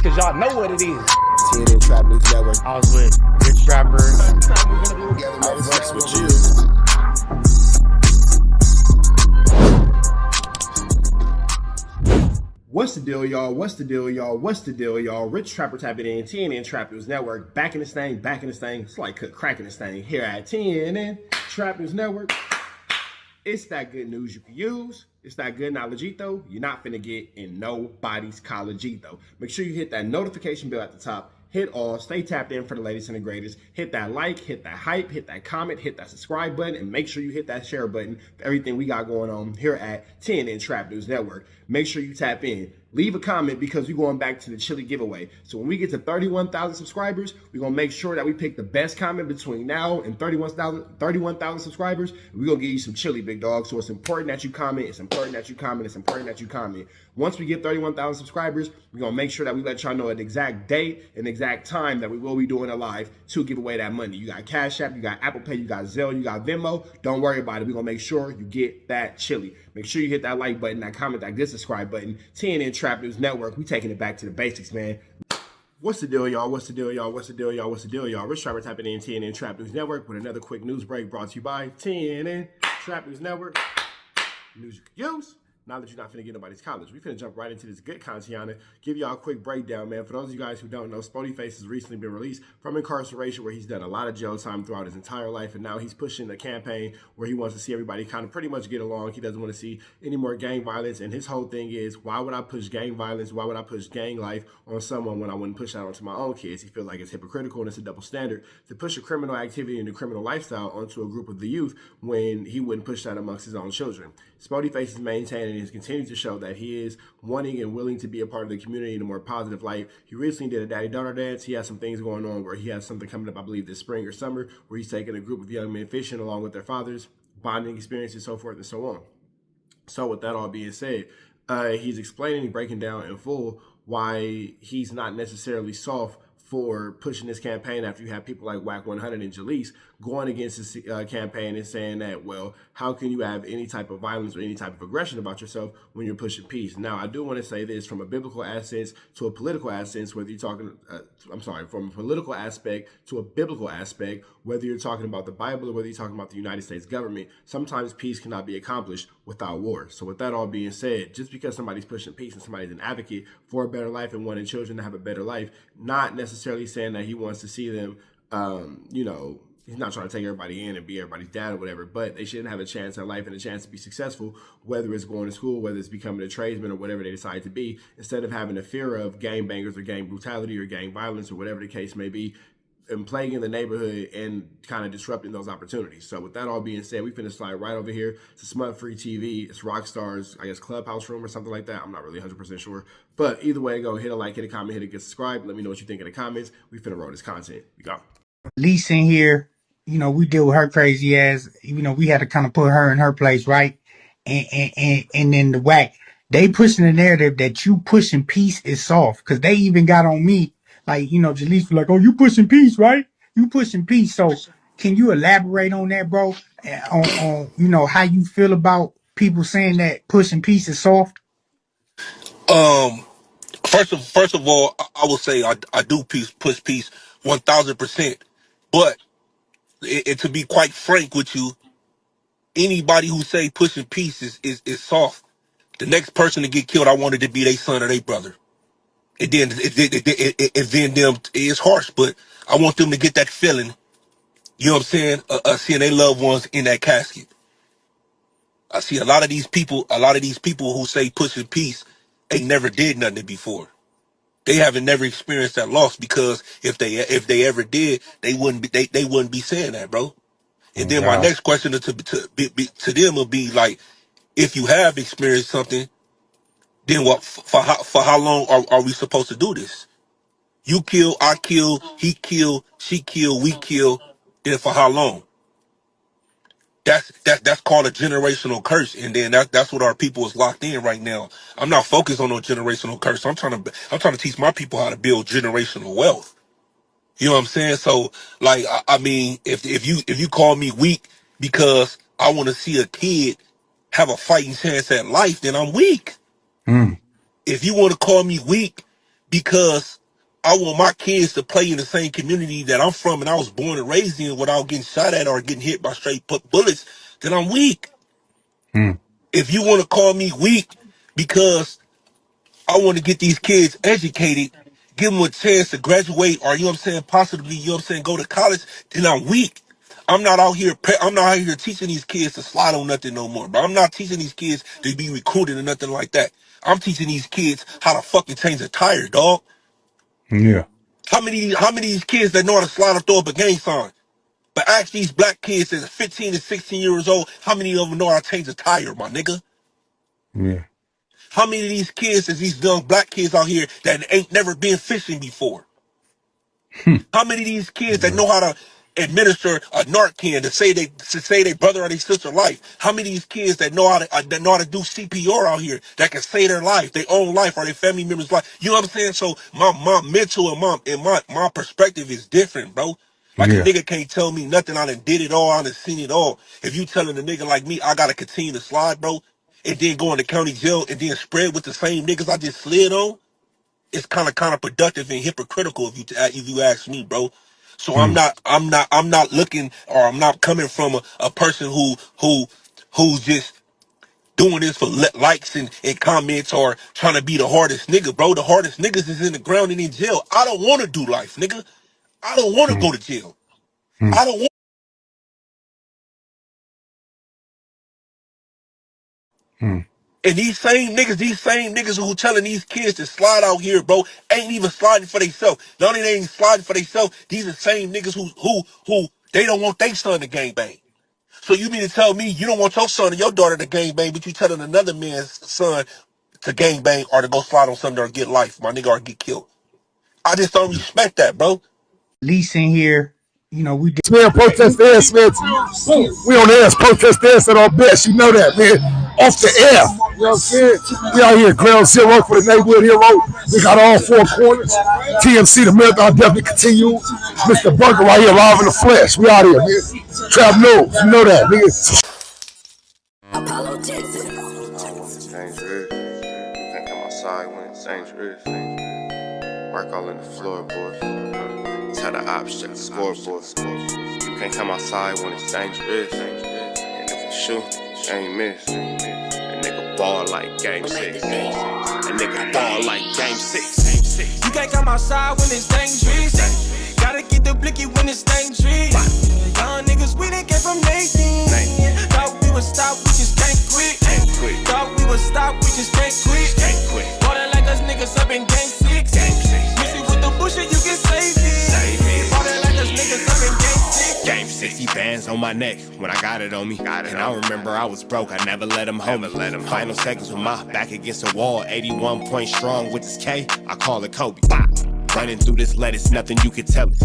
cause y'all know what it is. TNN Trap News Network. I was with Rich Trapper. I fucks with you. What's the deal, y'all? What's the deal, y'all? What's the deal, y'all? Rich Trapper tapping in, TNN Trap News Network. Back in this thing, back in this thing. It's like cracking this thing here at TNN Trap News Network. It's that good news you can use. It's that good knowledge-ito you're not finna get in nobody's college-ito. Make sure you hit that notification bell at the top. Hit all, stay tapped in for the latest and the greatest. Hit that like, hit that hype, hit that comment, hit that subscribe button, and make sure you hit that share button for everything we got going on here at TNN Trap News Network. Make sure you tap in. Leave a comment because we're going back to the chili giveaway. So when we get to 31,000 subscribers, we're going to make sure that we pick the best comment between now and 31,000 subscribers. We're going to give you some chili, big dog. So it's important that you comment. It's important that you comment. It's important that you comment. Once we get 31,000 subscribers, we're going to make sure that we let y'all know an exact date and exact time that we will be doing a live to give away that money. You got Cash App, you got Apple Pay, you got Zelle, you got Venmo. Don't worry about it. We're going to make sure you get that chili. Make sure you hit that like button, that comment, that good subscribe button. TNN Trap News Network. We taking it back to the basics, man. What's the deal, y'all? What's the deal, y'all? What's the deal, y'all? What's the deal, y'all? Rich Trapper tapping in TNN Trap News Network with another quick news break brought to you by TNN Trap News Network. News you can use. Now that you're not finna get nobody's college, we finna jump right into this good content. Give y'all a quick breakdown, man. For those of you guys who don't know, Spoetyface has recently been released from incarceration where he's done a lot of jail time throughout his entire life, and now he's pushing a campaign where he wants to see everybody kind of pretty much get along. He doesn't want to see any more gang violence, and his whole thing is, why would I push gang violence? Why would I push gang life on someone when I wouldn't push that onto my own kids? He feels like it's hypocritical and it's a double standard to push a criminal activity and a criminal lifestyle onto a group of the youth when he wouldn't push that amongst his own children. Spoetyface is maintaining and has continued to show that he is wanting and willing to be a part of the community in a more positive light. He recently did a daddy-daughter dance. He has some things going on where he has something coming up, I believe, this spring or summer, where he's taking a group of young men fishing along with their fathers, bonding experiences, so forth and so on. So with that all being said, he's explaining and breaking down in full why he's not necessarily soft for pushing this campaign after you have people like WACK100 and Jaleese going against this campaign and saying that, well, how can you have any type of violence or any type of aggression about yourself when you're pushing peace? Now, I do want to say this from a biblical essence to a political essence, whether you're talking, from a political aspect to a biblical aspect, whether you're talking about the Bible or whether you're talking about the United States government, sometimes peace cannot be accomplished without war. So with that all being said, just because somebody's pushing peace and somebody's an advocate for a better life and wanting children to have a better life, not necessarily saying that he wants to see them, he's not trying to take everybody in and be everybody's dad or whatever, but they should have a chance at life and a chance to be successful, whether it's going to school, whether it's becoming a tradesman or whatever they decide to be, instead of having a fear of gang bangers or gang brutality or gang violence or whatever the case may be, and plaguing the neighborhood and kind of disrupting those opportunities. So with that all being said, we finna slide right over here to Smut Free TV. It's Rockstar's, I guess, clubhouse room or something like that. I'm not really 100% sure. But either way, go hit a like, hit a comment, hit a get subscribe. Let me know what you think in the comments. We finna roll this content. We go. Lisa in here, we deal with her crazy ass. We had to kind of put her in her place, right? And then the WACK, they pushing the narrative that you pushing peace is soft, because they even got on me, like, Jaleese was like, oh, you pushing peace, right? You pushing peace. So can you elaborate on that, bro? On how you feel about people saying that pushing peace is soft? First of all, I will say I do push peace 1000%. But to be quite frank with you, anybody who say pushing peace is soft, the next person to get killed, I wanted to be their son or their brother. And then it's harsh, but I want them to get that feeling. You know what I'm saying? Seeing their loved ones in that casket. I see a lot of these people who say pushing peace, they never did nothing before. They haven't never experienced that loss, because if they ever did, they wouldn't be saying that, bro. And then my next question to them will be like, if you have experienced something, then what? For how long are we supposed to do this? You kill, I kill, he kill, she kill, we kill. Then for how long? That's called a generational curse, and then that's what our people is locked in right now. I'm not focused on no generational curse. I'm trying to teach my people how to build generational wealth. You know what I'm saying? So, like, I mean, if you call me weak because I want to see a kid have a fighting chance at life, then I'm weak. If you want to call me weak because I want my kids to play in the same community that I'm from and I was born and raised in without getting shot at or getting hit by straight bullets, then I'm weak. If you want to call me weak because I want to get these kids educated, give them a chance to graduate or, you know what I'm saying, possibly, you know what I'm saying, go to college, then I'm weak. I'm not out here teaching these kids to slide on nothing no more, bro. I'm not teaching these kids to be recruited or nothing like that. I'm teaching these kids how to fucking change a tire, dog. Yeah. How many of these kids that know how to slide or throw up a gang sign? But ask these black kids that's 15 to 16 years old, how many of them know how to change a tire, my nigga? Yeah. How many of these kids is these young black kids out here that ain't never been fishing before? How many of these kids that know how to administer a Narcan to say they brother or their sister life? How many of these kids that know how to do CPR out here that can save their life, their own life, or their family members' life? You know what I'm saying? So my mental and my perspective is different, bro. Like a Yeah. nigga can't tell me nothing. I done did it all. I done seen it all. If you telling a nigga like me, I gotta continue to slide, bro, and then go into county jail and then spread with the same niggas I just slid on, it's kind of counterproductive and hypocritical if you ask me, bro. So I'm not looking, or I'm not coming from a person who's just doing this for likes and comments or trying to be the hardest nigga, bro. The hardest niggas is in the ground and in jail. I don't want to do life, nigga. I don't want to go to jail. I don't want. And these same niggas who telling these kids to slide out here, bro, ain't even sliding for themselves. Not only they ain't sliding for themselves, these are the same niggas who they don't want their son to gangbang. So you mean to tell me you don't want your son or your daughter to gangbang, but you telling another man's son to gangbang or to go slide on something or get life, my nigga, or get killed? I just don't respect that, bro. Lease in here, we did. Man, protest dance, man. We on the ass, protest dance at our best. You know that, man. Off the air. You know what I'm saying? We out here, ground zero for the neighborhood hero. We got all four corners. TMC, the marathon definitely continue. Mr. Bunker right here, live in the flesh. We out here, man. Trap knows. You know that, nigga. Dangerous. You can't come outside when it's dangerous. Work all in the floorboard. Tell the ops check the scoreboard. You can't come outside when it's dangerous. And if you shoot, you ain't miss. A nigga ball like game 6. A nigga ball like game 6. You can't come outside when it's dangerous. Gotta get the blicky when it's dangerous. Young niggas, we done came from Nathan. Thought we would stop, we just can't quit. Thought we would stop, we just can't quit. Water like us niggas up in game 6. Miss it with the bullshit, you can save it. Water like us niggas up in game 6. Game 60 bands on my neck when I got it on me. And I remember I was broke, I never let him hold me. Final seconds with my back against the wall. 81 point strong with this K, I call it Kobe. Running through this lettuce, nothing you can tell it.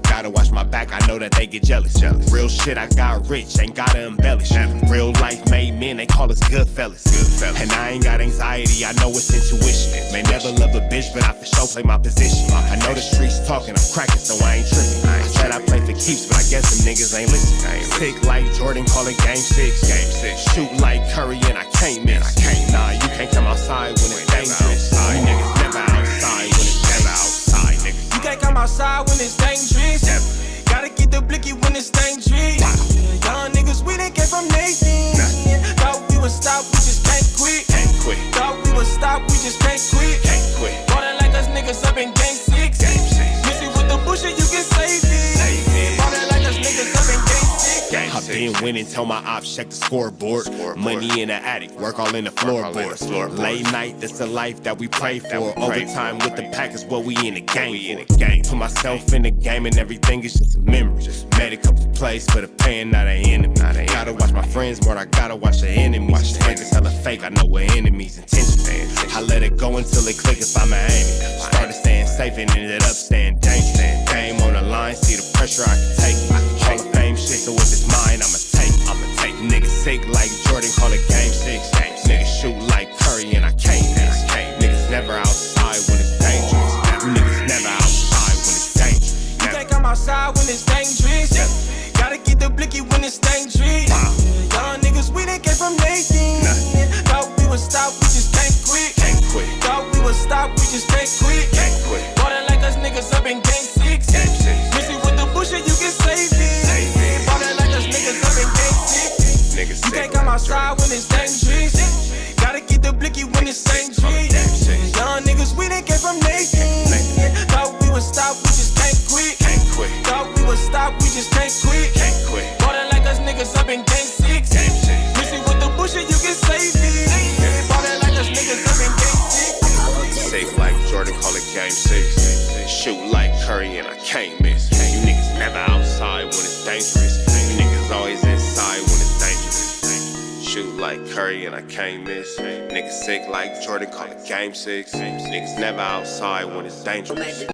Gotta watch my back, I know that they get jealous. Real shit, I got rich, ain't gotta embellish. Real life made men, they call us good fellas. And I ain't got anxiety, I know it's intuition. May never love a bitch, but I for sure play my position. I know the streets talking, I'm cracking, so I ain't tripping. I said I play for keeps, but I guess them niggas ain't listening. Sick like Jordan, call it game 6. Shoot like Curry, and I can't miss. Nah, you can't come outside when it's dangerous. You niggas never outside when it's never outside, nigga. You can't come outside when it's dangerous. Gotta get the blicky when it's dangerous. Young niggas, we done came from Nathan. Thought we would stop, we just can't quit. Thought we would stop, we just can't quit. Water like us niggas up in game 6. Miss it with the bullshit, you can save it. Water like us niggas up in game 6. I've been winning, tell my ops check the scoreboard. Money in the attic, work all in the floorboards. Late night, that's the life that we pray for. Overtime with the pack is what we in the game for. Put myself in the game and everything is just a memory. Made a couple plays for the pain, not an enemy. Gotta watch my friends more, I gotta watch the enemies. Strength is hella fake, I know what enemies intention. I let it go until it click if I'm aiming. Started staying safe and ended up staying dangerous. Game on the line, see the pressure I can take. Hall of Fame shit, so if it's mine, I'ma take. Niggas sick like Jordan, call it game 6. Niggas shoot like Curry and I can't miss. Niggas never outside when it's dangerous. Niggas never outside when it's dangerous. You can't come outside when it's dangerous. Gotta get the blicky when it's dangerous. Young niggas, we done came from Nathan. Thought we would stop, we just can't quit. Thought we would stop, we just can't quit. game 6. Shoot like Curry and I can't miss. You niggas never outside when it's dangerous. You niggas always inside when it's dangerous. Shoot like Curry and I can't miss. Niggas sick like Jordan, call it game 6. Niggas never outside when it's dangerous.